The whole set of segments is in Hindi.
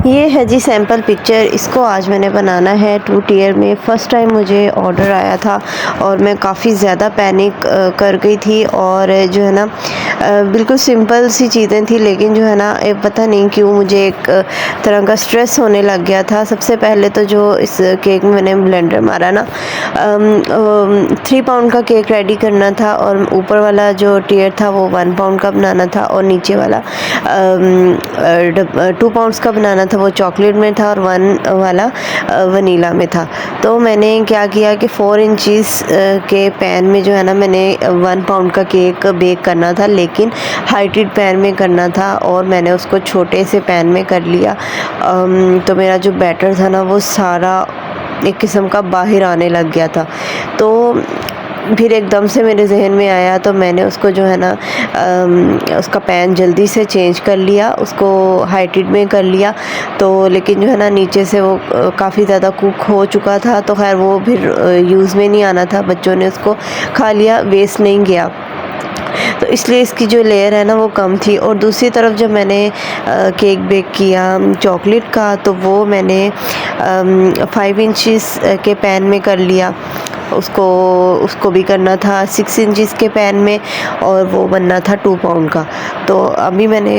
ये है जी सैम्पल पिक्चर। इसको आज मैंने बनाना है 2 टियर में। फ़र्स्ट टाइम मुझे ऑर्डर आया था और मैं काफ़ी ज़्यादा पैनिक कर गई थी। और जो है ना बिल्कुल सिंपल सी चीज़ें थी, लेकिन जो है ना पता नहीं क्यों मुझे एक तरह का स्ट्रेस होने लग गया था। सबसे पहले तो जो इस केक में मैंने ब्लेंडर मारा ना, 3 पाउंड का केक रेडी करना था और ऊपर वाला जो टियर था वो 1 पाउंड का बनाना था और नीचे वाला 2 पाउंड्स का बनाना था, वो चॉकलेट में था और 1 वाला वनीला में था। तो मैंने क्या किया कि 4 इंचज़ के पैन में जो है ना मैंने 1 पाउंड का केक बेक करना था, लेकिन हाइटेड पैन में करना था और मैंने उसको छोटे से पैन में कर लिया। तो मेरा जो बैटर था ना वो सारा एक किस्म का बाहर आने लग गया था। तो फिर एकदम से मेरे जहन में आया, तो मैंने उसको जो है ना उसका पैन जल्दी से चेंज कर लिया, उसको हाइटेड में कर लिया। तो लेकिन जो है ना नीचे से वो काफ़ी ज़्यादा कुक हो चुका था, तो खैर वो फिर यूज़ में नहीं आना था, बच्चों ने उसको खा लिया, वेस्ट नहीं गया। तो इसलिए इसकी जो लेयर है ना वो कम थी। और दूसरी तरफ जब मैंने केक बेक किया चॉकलेट का, तो वो मैंने 5 इंचज़ के पैन में कर लिया। उसको भी करना था 6 इंचज़ के पैन में और वो बनना था 2 पाउंड का। तो अभी मैंने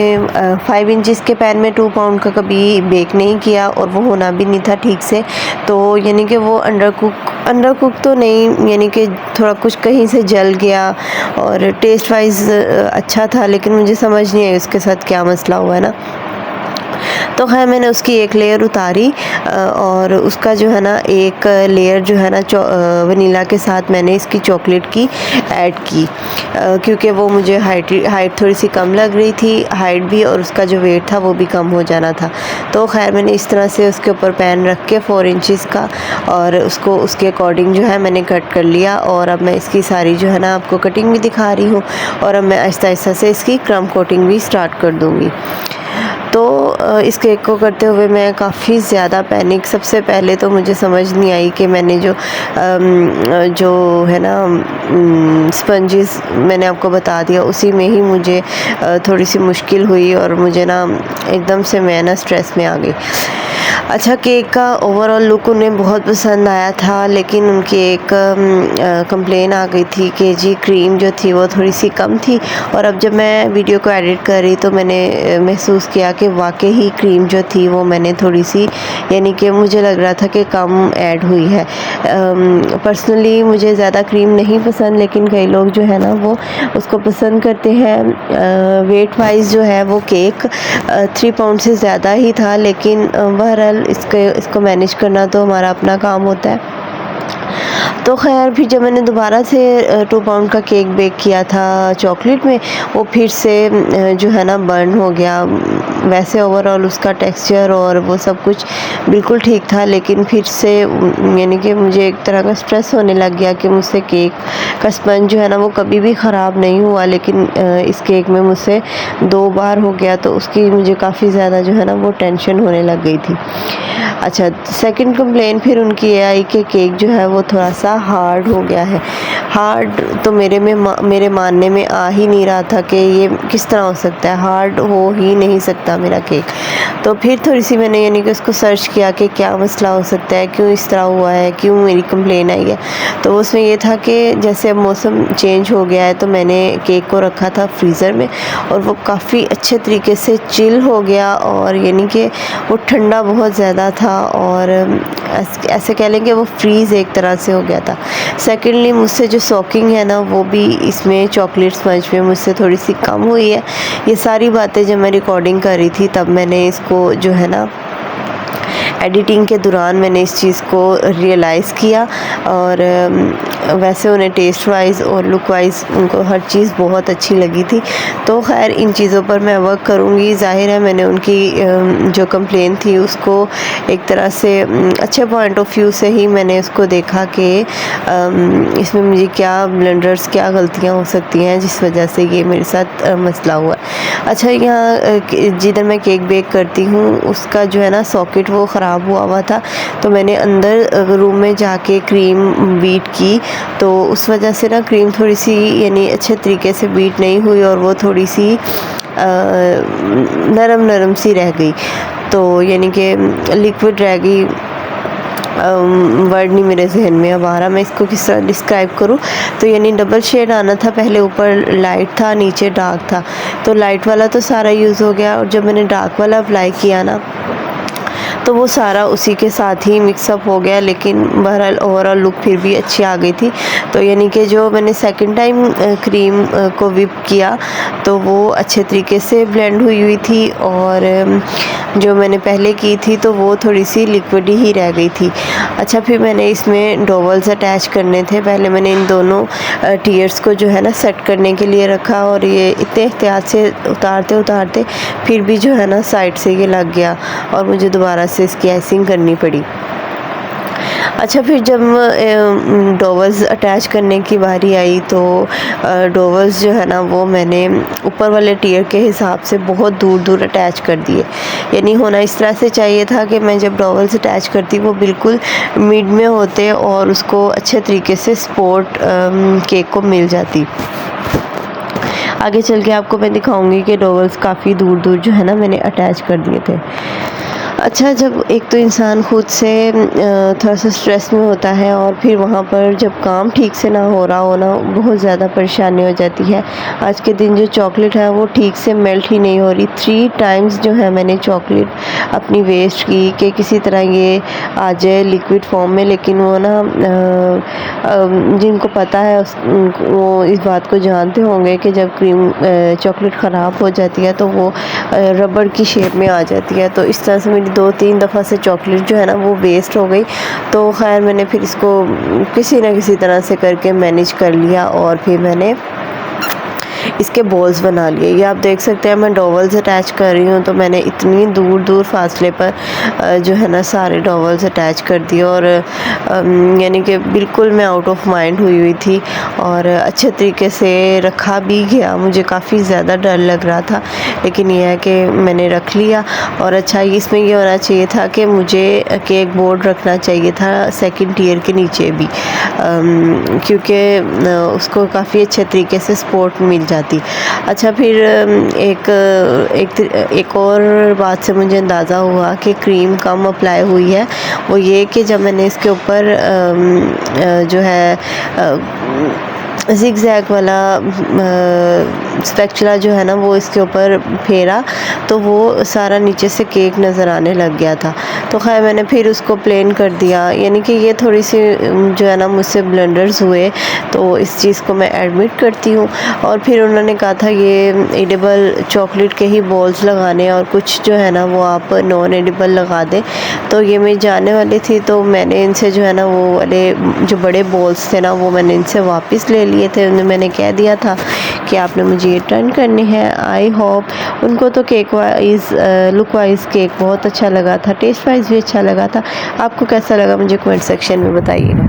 5 इंचज़ के पैन में 2 पाउंड का कभी बेक नहीं किया और वो होना भी नहीं था ठीक से। तो यानी कि वो अंडर कुक तो नहीं, यानी कि थोड़ा कुछ कहीं से जल गया। और टेस्ट वाइज अच्छा था, लेकिन मुझे समझ नहीं आई उसके साथ क्या मसला हुआ है ना। तो खैर मैंने उसकी एक लेयर उतारी और उसका जो है ना एक लेयर जो है ना वनीला के साथ मैंने इसकी चॉकलेट की ऐड की, क्योंकि वो मुझे हाइट थोड़ी सी कम लग रही थी, हाइट भी, और उसका जो वेट था वो भी कम हो जाना था। तो खैर मैंने इस तरह से उसके ऊपर पैन रख के 4 इंचज़ का और उसको उसके अकॉर्डिंग जो है मैंने कट कर लिया। और अब मैं इसकी सारी जो है ना आपको कटिंग भी दिखा रही हूँ और अब मैं आहिस्ता आहिस्ता से इसकी क्रम्ब कोटिंग भी स्टार्ट कर दूँगी। तो इस केक को करते हुए मैं काफ़ी ज़्यादा पैनिक, सबसे पहले तो मुझे समझ नहीं आई कि मैंने जो है ना स्पंजेस मैंने आपको बता दिया, उसी में ही मुझे थोड़ी सी मुश्किल हुई और मुझे ना एकदम से मैं ना स्ट्रेस में आ गई। अच्छा, केक का ओवरऑल लुक उन्हें बहुत पसंद आया था, लेकिन उनकी एक कंप्लेन आ गई थी कि जी क्रीम जो थी वो थोड़ी सी कम थी। और अब जब मैं वीडियो को एडिट कर रही तो मैंने महसूस किया कि वाकई ही क्रीम जो थी वो मैंने थोड़ी सी, यानी कि मुझे लग रहा था कि कम ऐड हुई है। पर्सनली मुझे ज़्यादा क्रीम नहीं पसंद, लेकिन कई लोग जो है ना वो उसको पसंद करते हैं। वेट वाइज जो है वो केक 3 पाउंड से ज़्यादा ही था, लेकिन बहरहाल इसको मैनेज करना तो हमारा अपना काम होता है। तो खैर फिर जब मैंने दोबारा से 2 पाउंड का केक बेक किया था चॉकलेट में, वो फिर से जो है ना बर्न हो गया। वैसे ओवरऑल उसका टेक्सचर और वो सब कुछ बिल्कुल ठीक था, लेकिन फिर से यानी कि मुझे एक तरह का स्ट्रेस होने लग गया कि मुझसे केक का स्पंज जो है ना वो कभी भी ख़राब नहीं हुआ, लेकिन इस केक में मुझसे 2 बार हो गया, तो उसकी मुझे काफ़ी ज़्यादा जो है ना वो टेंशन होने लग गई थी। अच्छा, सेकंड कंप्लेन फिर उनकी ये आई कि केक जो है वो थोड़ा सा हार्ड हो गया है। हार्ड तो मेरे मानने में आ ही नहीं रहा था कि ये किस तरह हो सकता है, हार्ड हो ही नहीं सकता मेरा केक। तो फिर थोड़ी सी मैंने यानी कि उसको सर्च किया कि क्या मसला हो सकता है, क्यों इस तरह हुआ है, क्यों मेरी कंप्लेन आई है। तो उसमें ये था कि जैसे अब मौसम चेंज हो गया है, तो मैंने केक को रखा था फ्रीज़र में और वो काफ़ी अच्छे तरीके से चिल हो गया, और यानी कि वो ठंडा बहुत ज़्यादा था और ऐसे कह लेंगे वो फ्रीज़ एक तरह से हो गया था। सेकेंडली मुझसे जो सॉकिंग है ना वो भी इसमें चॉकलेट स्पंज में मुझसे थोड़ी सी कम हुई है। ये सारी बातें जब मैं रिकॉर्डिंग कर रही थी तब मैंने इसको जो है ना एडिटिंग के दौरान मैंने इस चीज़ को रियलाइज़ किया। और वैसे उन्हें टेस्ट वाइज और लुक वाइज उनको हर चीज़ बहुत अच्छी लगी थी। तो खैर इन चीज़ों पर मैं वर्क करूँगी। ज़ाहिर है मैंने उनकी जो कंप्लेन थी उसको एक तरह से अच्छे पॉइंट ऑफ व्यू से ही मैंने उसको देखा कि इसमें मुझे क्या ब्लंडर्स, क्या गलतियाँ हो सकती हैं जिस वजह से ये मेरे साथ मसला हुआ। अच्छा, यहाँ जिधर मैं केक बेक करती हूँ उसका जो है ना सॉकेट वो ख़राब हुआ था, तो मैंने अंदर रूम में जाके क्रीम बीट की, तो उस वजह से ना क्रीम थोड़ी सी यानी अच्छे तरीके से बीट नहीं हुई और वो थोड़ी सी नरम नरम सी रह गई। तो यानी कि लिक्विड रह गई, वर्ड नहीं मेरे जहन में अब आ रहा, मैं इसको किस तरह डिस्क्राइब करूँ। तो यानी डबल शेड आना था, पहले ऊपर लाइट था नीचे डार्क था, तो लाइट वाला तो सारा यूज़ हो गया, और जब मैंने डार्क वाला अप्लाई किया ना तो वो सारा उसी के साथ ही मिक्सअप हो गया, लेकिन बहरहाल ओवरऑल लुक फिर भी अच्छी आ गई थी। तो यानी कि जो मैंने सेकंड टाइम क्रीम को विप किया तो वो अच्छे तरीके से ब्लेंड हुई थी, और जो मैंने पहले की थी तो वो थोड़ी सी लिक्विड ही रह गई थी। अच्छा, फिर मैंने इसमें डॉवल्स अटैच करने थे। पहले मैंने इन दोनों टीयर्स को जो है ना सेट करने के लिए रखा, और ये इतने एहतियात से उतारते उतारते फिर भी जो है ना साइड से ये लग गया, और मुझे दोबारा से इसकी आइसिंग करनी पड़ी। अच्छा, फिर जब डॉवल्स अटैच करने की बारी आई तो डॉवल्स जो है ना वो मैंने ऊपर वाले टियर के हिसाब से बहुत दूर दूर अटैच कर दिए। यानी होना इस तरह से चाहिए था कि मैं जब डॉवल्स अटैच करती वो बिल्कुल मिड में होते और उसको अच्छे तरीके से सपोर्ट केक को मिल जाती। आगे चल के आपको मैं दिखाऊंगी कि डॉवल्स काफ़ी दूर दूर जो है ना मैंने अटैच कर दिए थे। अच्छा, जब एक तो इंसान खुद से थोड़ा सा स्ट्रेस में होता है, और फिर वहाँ पर जब काम ठीक से ना हो रहा हो ना, बहुत ज़्यादा परेशानी हो जाती है। आज के दिन जो चॉकलेट है वो ठीक से मेल्ट ही नहीं हो रही। 3 टाइम्स जो है मैंने चॉकलेट अपनी वेस्ट की कि किसी तरह ये आ जाए लिक्विड फॉर्म में, लेकिन वो ना जिनको पता है वो इस बात को जानते होंगे कि जब क्रीम चॉकलेट ख़राब हो जाती है तो वो रबड़ की शेप में आ जाती है। तो इस तरह से मेरी 2-3 दफ़ा से चॉकलेट जो है ना वो वेस्ट हो गई। तो खैर मैंने फिर इसको किसी न किसी तरह से करके मैनेज कर लिया, और फिर मैंने इसके बॉल्स बना लिए। ये आप देख सकते हैं मैं डॉवल्स अटैच कर रही हूँ, तो मैंने इतनी दूर दूर फासले पर जो है ना सारे डॉवल्स अटैच कर दिए, और यानी कि बिल्कुल मैं आउट ऑफ माइंड हुई थी, और अच्छे तरीके से रखा भी गया। मुझे काफ़ी ज़्यादा डर लग रहा था, लेकिन यह है कि मैंने रख लिया। और अच्छा, इसमें ये होना चाहिए था कि मुझे केक बोर्ड रखना चाहिए था सेकंड टियर के नीचे भी, क्योंकि उसको काफ़ी अच्छे तरीके से सपोर्ट मिल जाती। अच्छा, फिर एक और बात से मुझे अंदाज़ा हुआ कि क्रीम कम अप्लाई हुई है, वो ये कि जब मैंने इसके ऊपर जो है ज़िगज़ैग वाला स्पैचुला जो है ना वो इसके ऊपर फेरा, तो वो सारा नीचे से केक नज़र आने लग गया था। तो खैर मैंने फिर उसको प्लेन कर दिया। यानी कि ये थोड़ी सी जो है ना मुझसे ब्लंडर्स हुए, तो इस चीज़ को मैं एडमिट करती हूँ। और फिर उन्होंने कहा था ये एडिबल चॉकलेट के ही बॉल्स लगाने, और कुछ जो है ना वो आप नॉन एडिबल लगा दें। तो ये मैं जाने वाली थी, तो मैंने इनसे जो है ना वो वाले जो बड़े बॉल्स थे ना वो मैंने इनसे वापस ले लिए थे। उन्हें मैंने कह दिया था कि आपने मुझे ये रिटर्न करने हैं। आई होप उनको तो cake wise look wise cake बहुत अच्छा लगा था, टेस्ट वाइज भी अच्छा लगा था। आपको कैसा लगा मुझे कमेंट सेक्शन में बताइएगा।